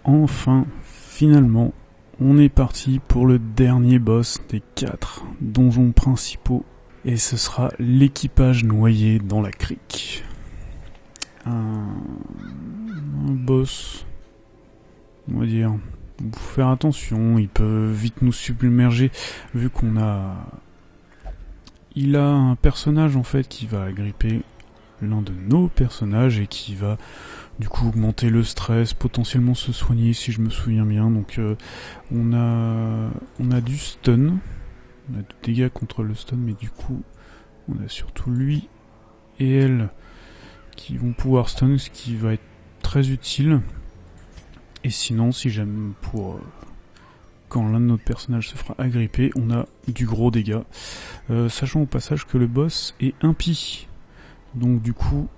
enfin, finalement, on est parti pour le dernier boss des 4 donjons principaux. Et ce sera l'équipage noyé dans la crique. Un boss, on va dire, faut faire attention, il peut vite nous submerger, vu qu'on a... Il a un personnage en fait qui va agripper l'un de nos personnages et qui va du coup augmenter le stress, potentiellement se soigner si je me souviens bien. Donc on a du stun, on a du dégâts contre le stun, mais du coup on a surtout lui et elle qui vont pouvoir stun, ce qui va être très utile. Et sinon, si j'aime pour quand l'un de nos personnages se fera agripper, on a du gros dégâts. Sachant au passage que le boss est impie. Donc du coup,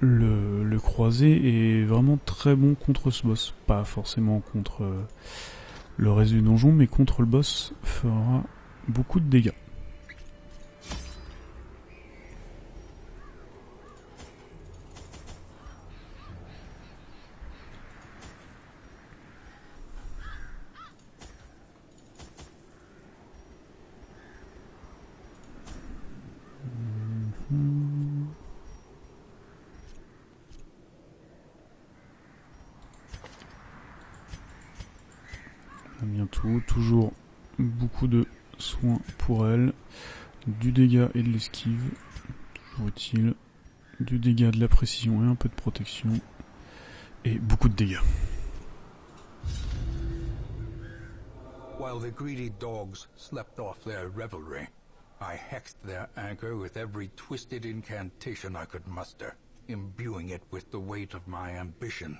le croisé est vraiment très bon contre ce boss. Pas forcément contre le reste du donjon, mais contre le boss fera beaucoup de dégâts. Bientôt, toujours beaucoup de soins pour elle, du dégât et de l'esquive, toujours utile, du dégât, de la précision et un peu de protection, et beaucoup de dégâts. While the greedy dogs slept off their revelry, I hexed their anchor with every twisted incantation I could muster, imbuing it with the weight of my ambition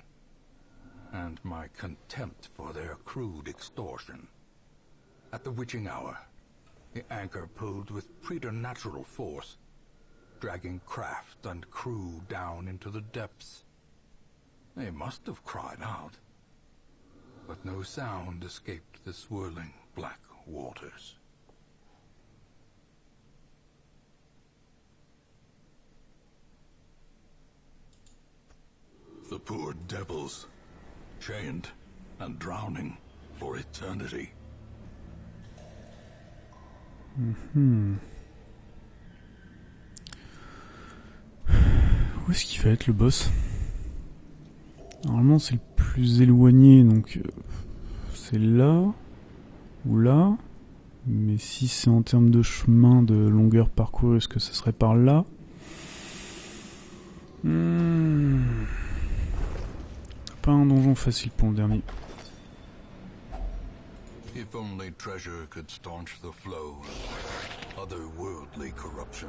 and my contempt for their crude extortion. At the witching hour, the anchor pulled with preternatural force, dragging craft and crew down into the depths. They must have cried out, but no sound escaped the swirling black waters. The poor devils, chained and drowning for eternity. Où est-ce qu'il va être le boss? Normalement c'est le plus éloigné, donc c'est là ou là. Mais si c'est en termes de chemin, de longueur parcourue, est-ce que ça serait par là? Pas un donjon facile pour le dernier. If only treasure could staunch the flow of otherworldly corruption.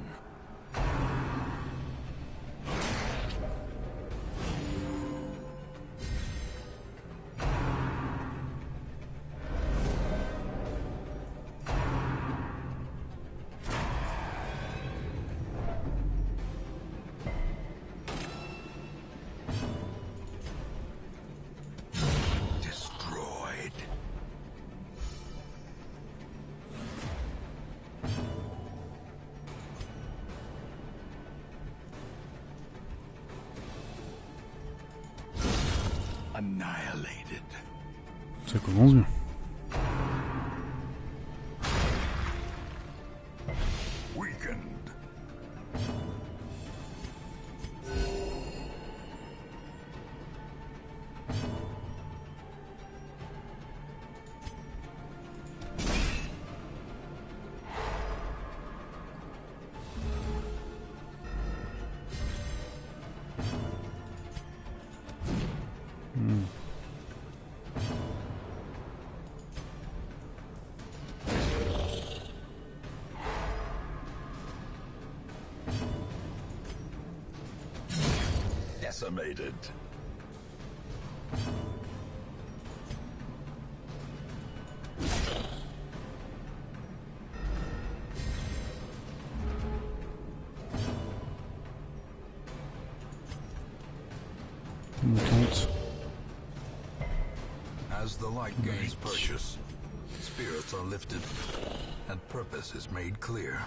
Annihilated. Ça commence bien. Weakened. Decimated. Montante. As the light gains purchase, spirits are lifted, and purpose is made clear.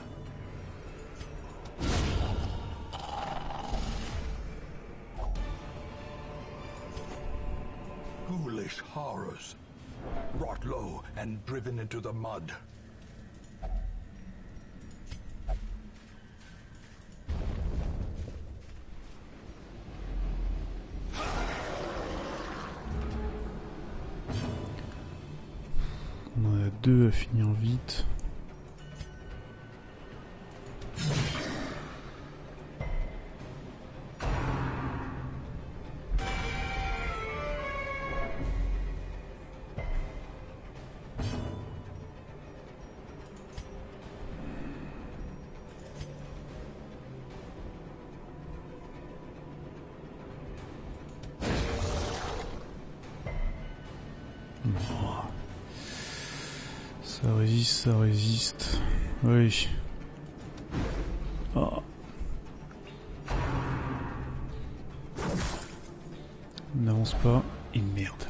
Foolish base horrors, brought low and driven into the mud. On en a deux à finir vite. Ça résiste. Oui. Oh. On n'avance pas. Et merde.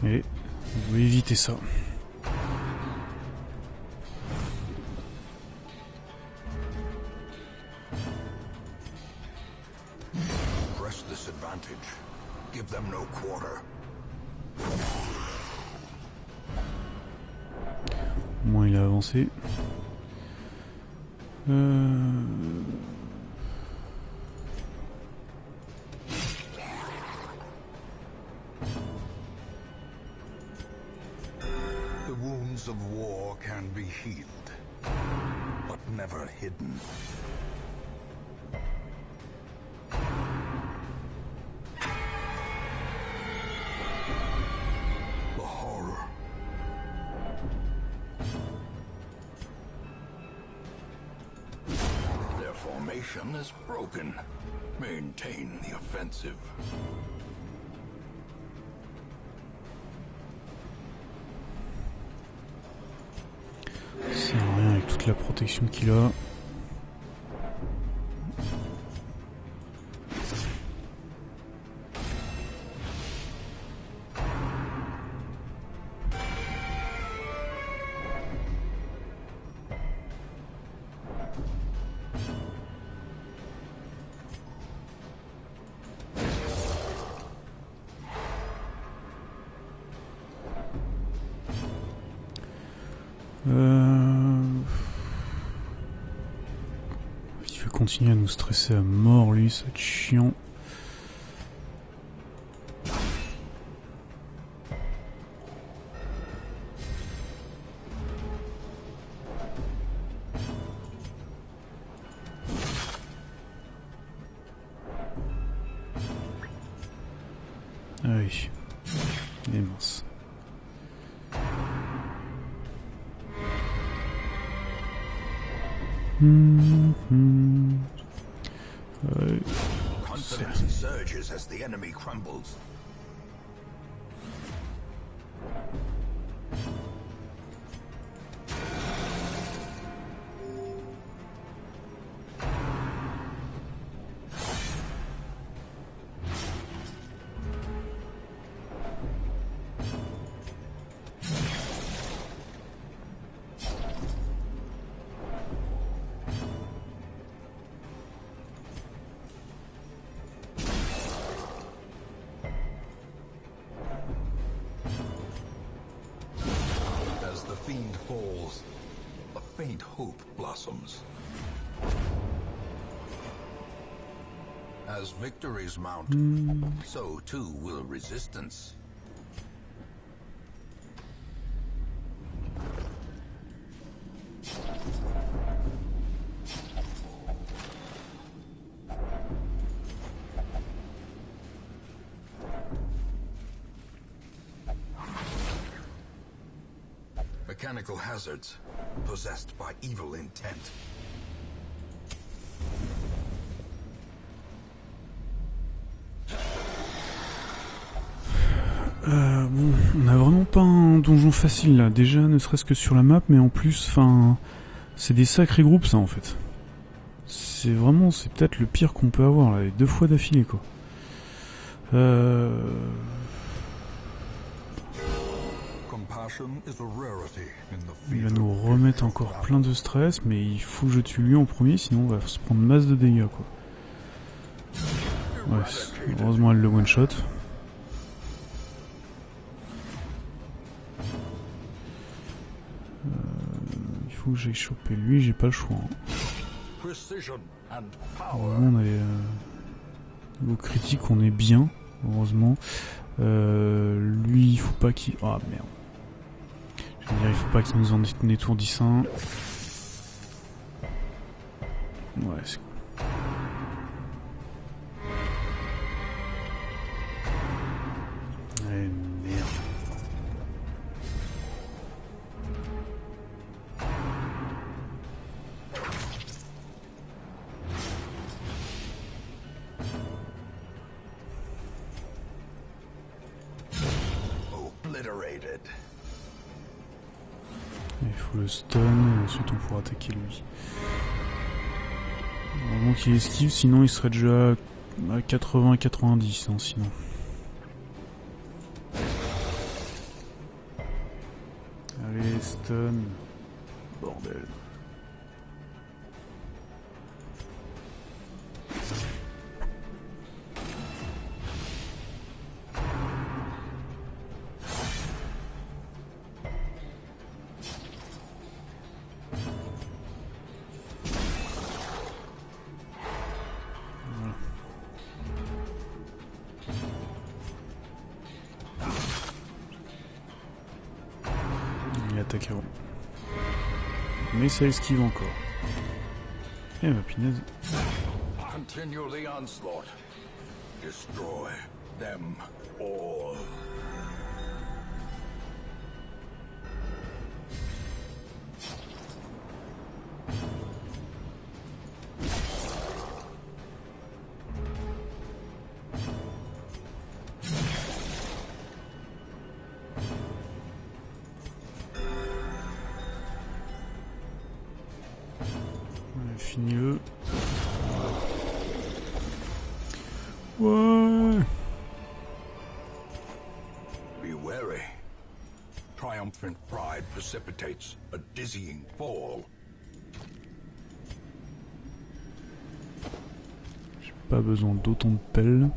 Et on va éviter ça. Give them no quarter. Au moins il a avancé. The wounds of war can be healed, but never hidden. Is broken. Maintain the offensive. Ça sert à rien avec toute la protection qu'il a. Il va continuer à nous stresser à mort, lui, ça va être chiant. Ah oui, il est mince. Confidence surges as the enemy crumbles. Fiend falls, a faint hope blossoms. As victories mount, so too will resistance. Mechanical hazards, possessed by evil intent. Bon, on a vraiment pas un donjon facile là, déjà ne serait-ce que sur la map, mais en plus, enfin, c'est des sacrés groupes ça en fait. C'est vraiment, c'est peut-être le pire qu'on peut avoir là, 2 fois d'affilée quoi. Il va nous remettre encore plein de stress, mais il faut que je tue lui en premier, sinon on va se prendre masse de dégâts, quoi. Ouais, heureusement elle le one-shot. Il faut que j'aille choper lui, j'ai pas le choix. Hein. Heureusement, on est niveau critique, on est bien, heureusement. Lui, il faut pas qu'il... Ah merde. Je veux dire, il faut pas qu'il nous en étourdisse un. Ouais, c'est cool. Eh merde. Il faut le stun et ensuite on pourra attaquer lui. Vraiment qu'il esquive, sinon il serait déjà à 80-90, hein, sinon. Allez, stun. Bordel. Il attaque avant. Mais ça esquive encore. Eh ma pinaise. Continue the onslaught. Destroy them all. Finis-le. Ouais. Be wary. Triumphant pride precipitates a dizzying fall. J'ai pas besoin d'autant de pelles.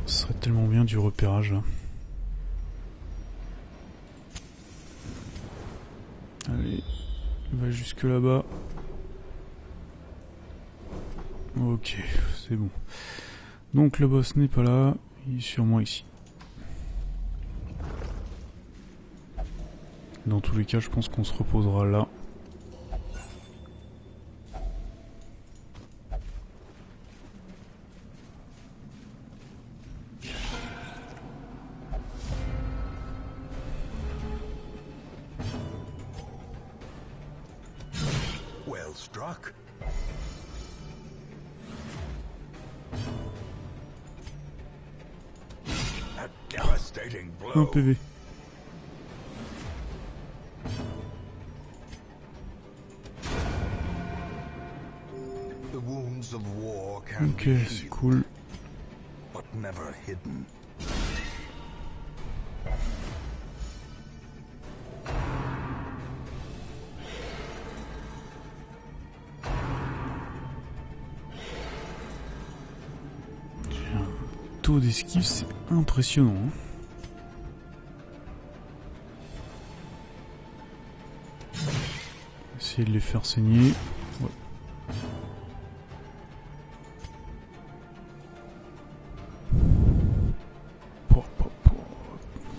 Ce serait tellement bien du repérage là. Allez, va jusque là-bas. Ok, c'est bon. Donc le boss n'est pas là, il est sûrement ici. Dans tous les cas, je pense qu'on se reposera là. Well struck. A devastating Un blow. PV. The wounds of war can Ok, be c'est healed, cool. but never hidden. J'ai un taux d'esquive, c'est impressionnant. Hein. Essayer de les faire saigner. Ouais.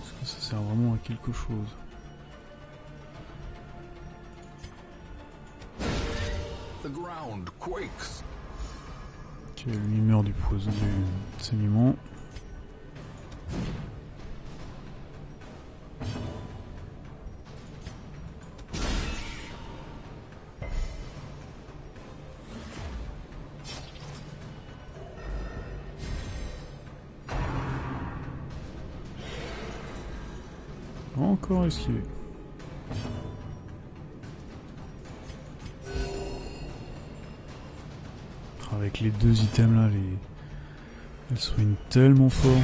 Est-ce que ça sert vraiment à quelque chose? The ground quakes. Ok, lui meurt du poison du saignement. encore esquivé. Avec les deux items là, elles soignent tellement fort.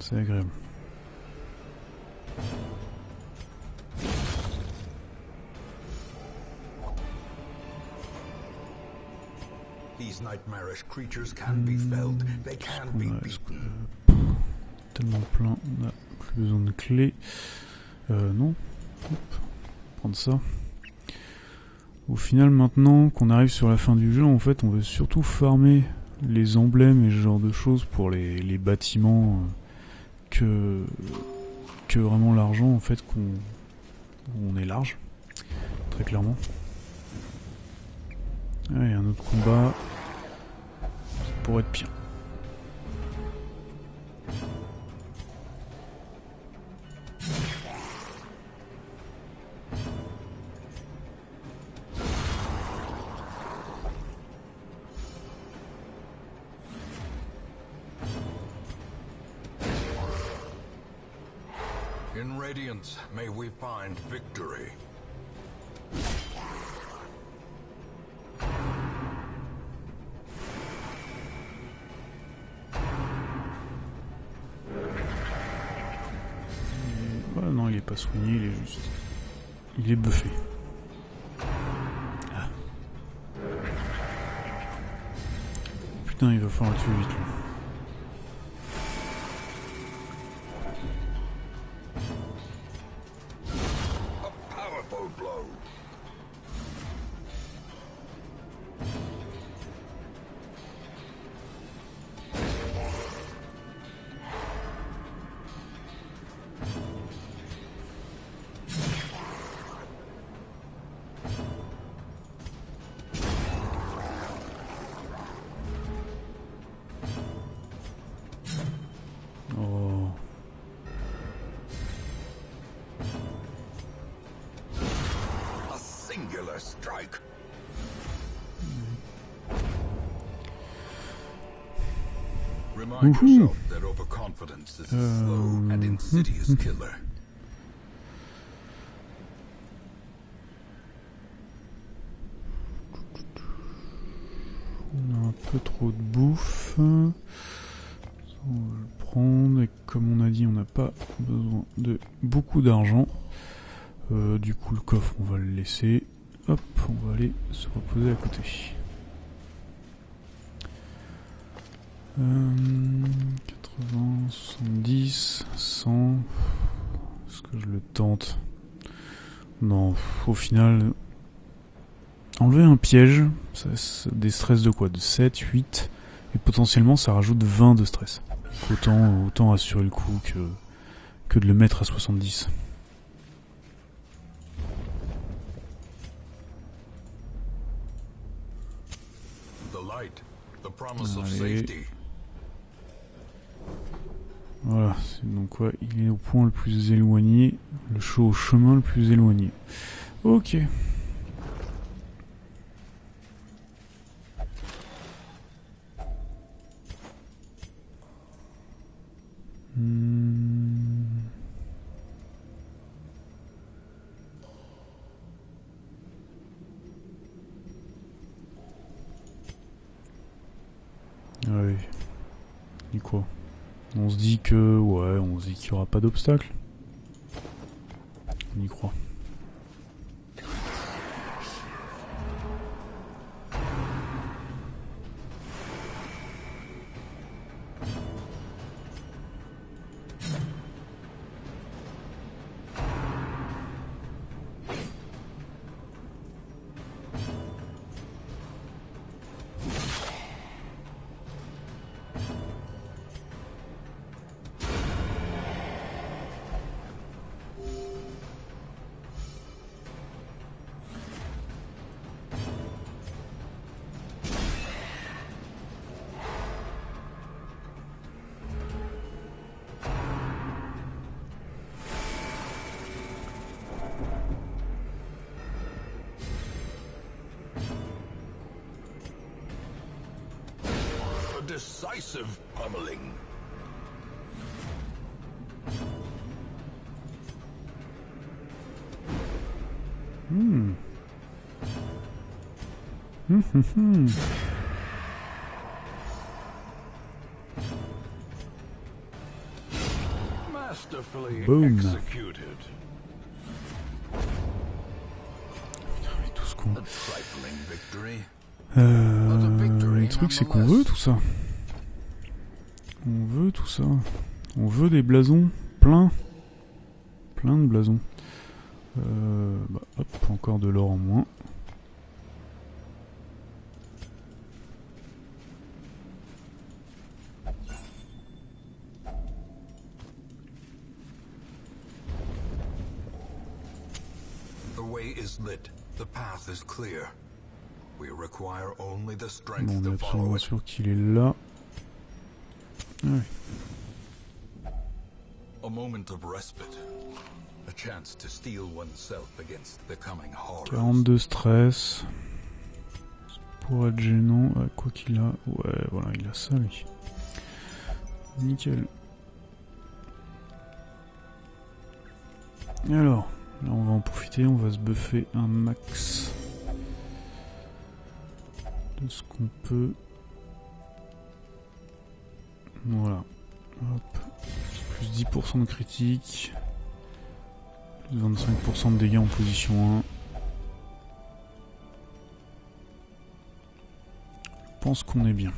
C'est agréable. These nightmarish creatures can be felled. They can be beaten. Tellement plein, on a plus besoin de clés. Non. Hop. Prendre ça. Au final, maintenant qu'on arrive sur la fin du jeu, en fait, on veut surtout farmer les emblèmes et ce genre de choses pour les bâtiments que vraiment l'argent, en fait, qu'on est large, très clairement. Allez, un autre combat, ça pourrait être pire. In Radiance, may we find victory. Voilà, non, il est pas soigné, il est juste... Il est buffé. Ah. Putain, il va falloir le tuer vite, là. Oh. A singular strike. Remind yourself that overconfidence is a slow and insidious killer. On a un peu trop de bouffe. On va le prendre. Et comme on a dit, on n'a pas besoin de beaucoup d'argent. Du coup, le coffre, on va le laisser. Hop, on va aller se reposer à côté. 80, 70, 100. Est-ce que je le tente? Non, au final, enlever un piège, ça des stress de quoi? De 7, 8, et potentiellement ça rajoute 20 de stress. Autant assurer le coup que de le mettre à 70. Allez. Voilà, c'est donc quoi? Il est au point le plus éloigné, au chemin le plus éloigné. Ok. Ouais. Et quoi? On se dit que... Ouais, on se dit qu'il n'y aura pas d'obstacle. On y croit. Decisive pummeling. Masterfully Boom. executed. Mais tout ce qu'on... A trifling victory. Le truc c'est qu'on veut tout ça. On veut tout ça. On veut des blasons. Plein de blasons. Bah, hop, encore de l'or en moins. The way is lit. The path is clear. We require only the strength Bon, on est to follow absolument it. sûr qu'il est là. Ah oui. A moment of respite. A chance to steel oneself against the coming horrors. 42 stress. Pour être gênant. Ah, quoi qu'il a. Ouais, voilà, il a ça lui. Nickel. Alors, là on va en profiter, on va se buffer un max de ce qu'on peut. Voilà. Hop. Plus 10% de critique. Plus 25% de dégâts en position 1. Je pense qu'on est bien.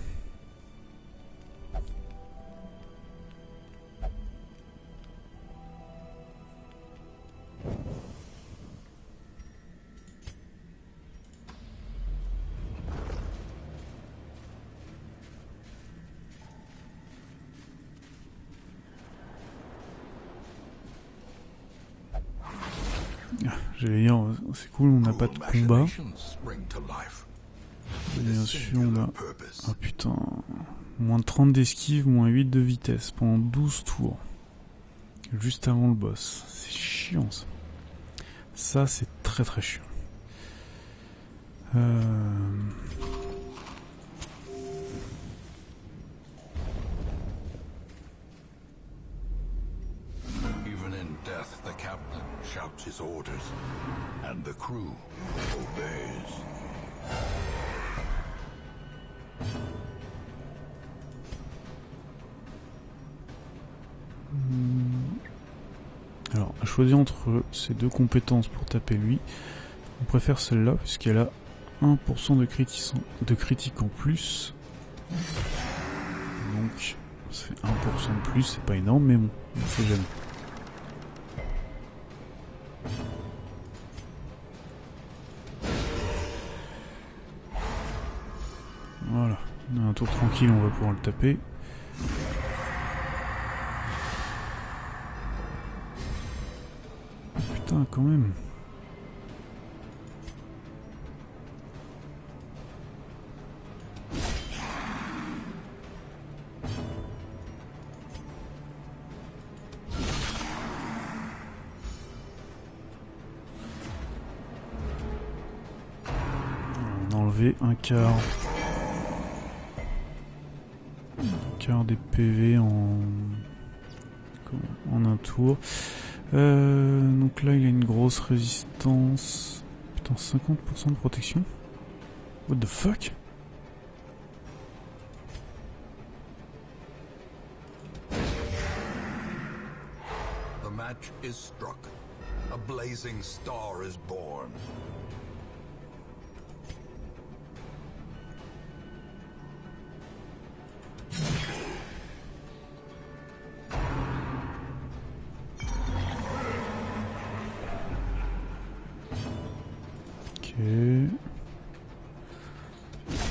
J'allais dire, c'est cool, on n'a pas de combat. Et bien sûr, on a... Ah putain... Moins 30 d'esquive, moins 8 de vitesse pendant 12 tours. Juste avant le boss. C'est chiant ça. Ça, c'est très très chiant. Even in death, the captain shouts his orders, and the crew obeys. Alors, à choisir entre ces deux compétences pour taper lui, on préfère celle-là puisqu'elle a 1% de critique en plus. Donc, c'est 1% de plus, c'est pas énorme, mais bon, on ne sait jamais. Voilà, on a un tour tranquille, on va pouvoir le taper. Putain, quand même. On a enlevé un quart des PV en un tour. Donc là il a une grosse résistance. Putain, 50% de protection. What the fuck? The match is struck. A blazing star is born. Ok.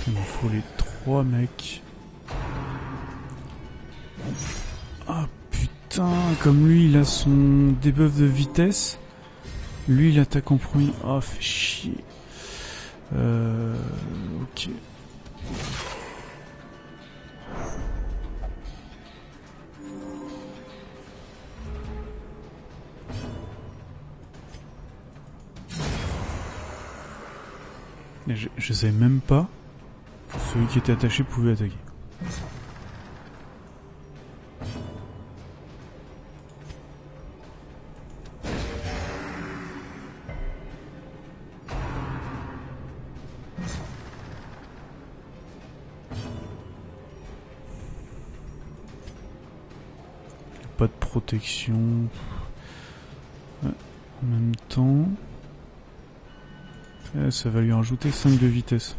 Il me faut les 3 mecs. Ah putain, comme lui il a son debuff de vitesse. Lui il attaque en premier. Ah, fait chier. Ok. Je savais même pas que celui qui était attaché pouvait attaquer. protection. Ouais, en même temps... ça va lui rajouter 5 de vitesse.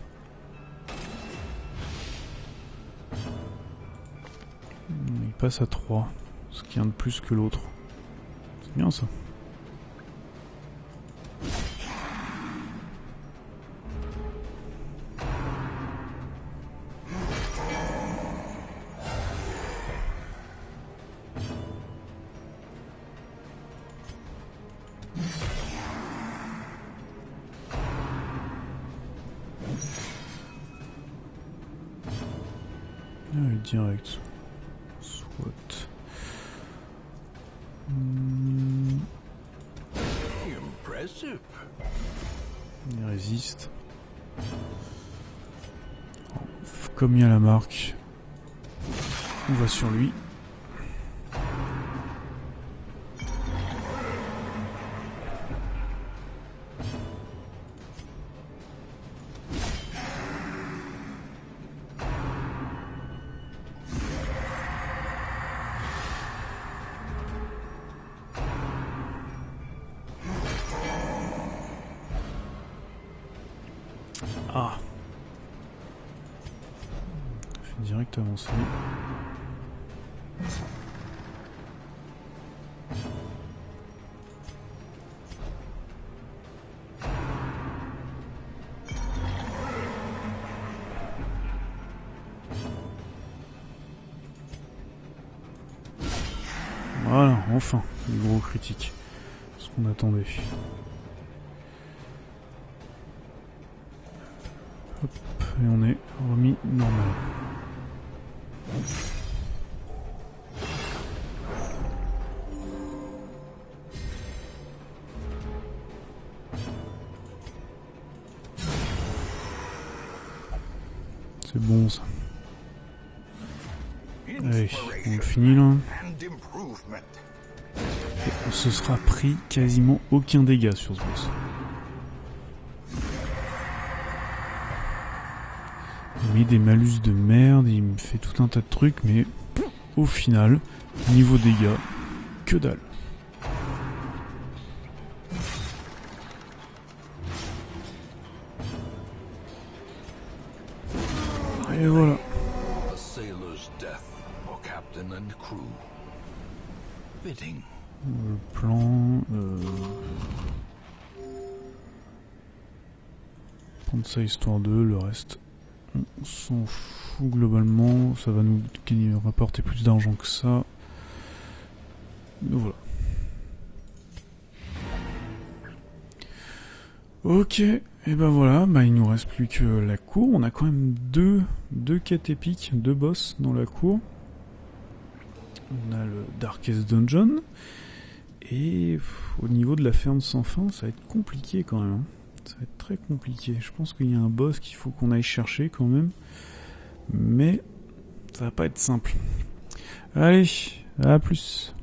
Il passe à 3, ce qui est un de plus que l'autre. C'est bien ça. Direct. Soit. Impressive. Il résiste. Comme il y a la marque, on va sur lui. Ah, je vais direct avancer. Voilà, enfin, les gros critiques. Ce qu'on attendait. Hop, et on est remis normal. C'est bon ça. Allez, on finit là. Et on se sera pris quasiment aucun dégât sur ce boss. Il met des malus de merde, il me fait tout un tas de trucs, mais au final, niveau dégâts, que dalle. Et voilà. Le plan... prendre ça histoire de, le reste... On s'en fout globalement, ça va nous rapporter plus d'argent que ça. Voilà. Ok, et ben voilà, il nous reste plus que la cour. On a quand même deux quêtes épiques, 2 boss dans la cour. On a le Darkest Dungeon. Et au niveau de la ferme sans fin, ça va être compliqué quand même. Ça va être très compliqué. Je pense qu'il y a un boss qu'il faut qu'on aille chercher quand même. Mais ça va pas être simple. Allez, à plus.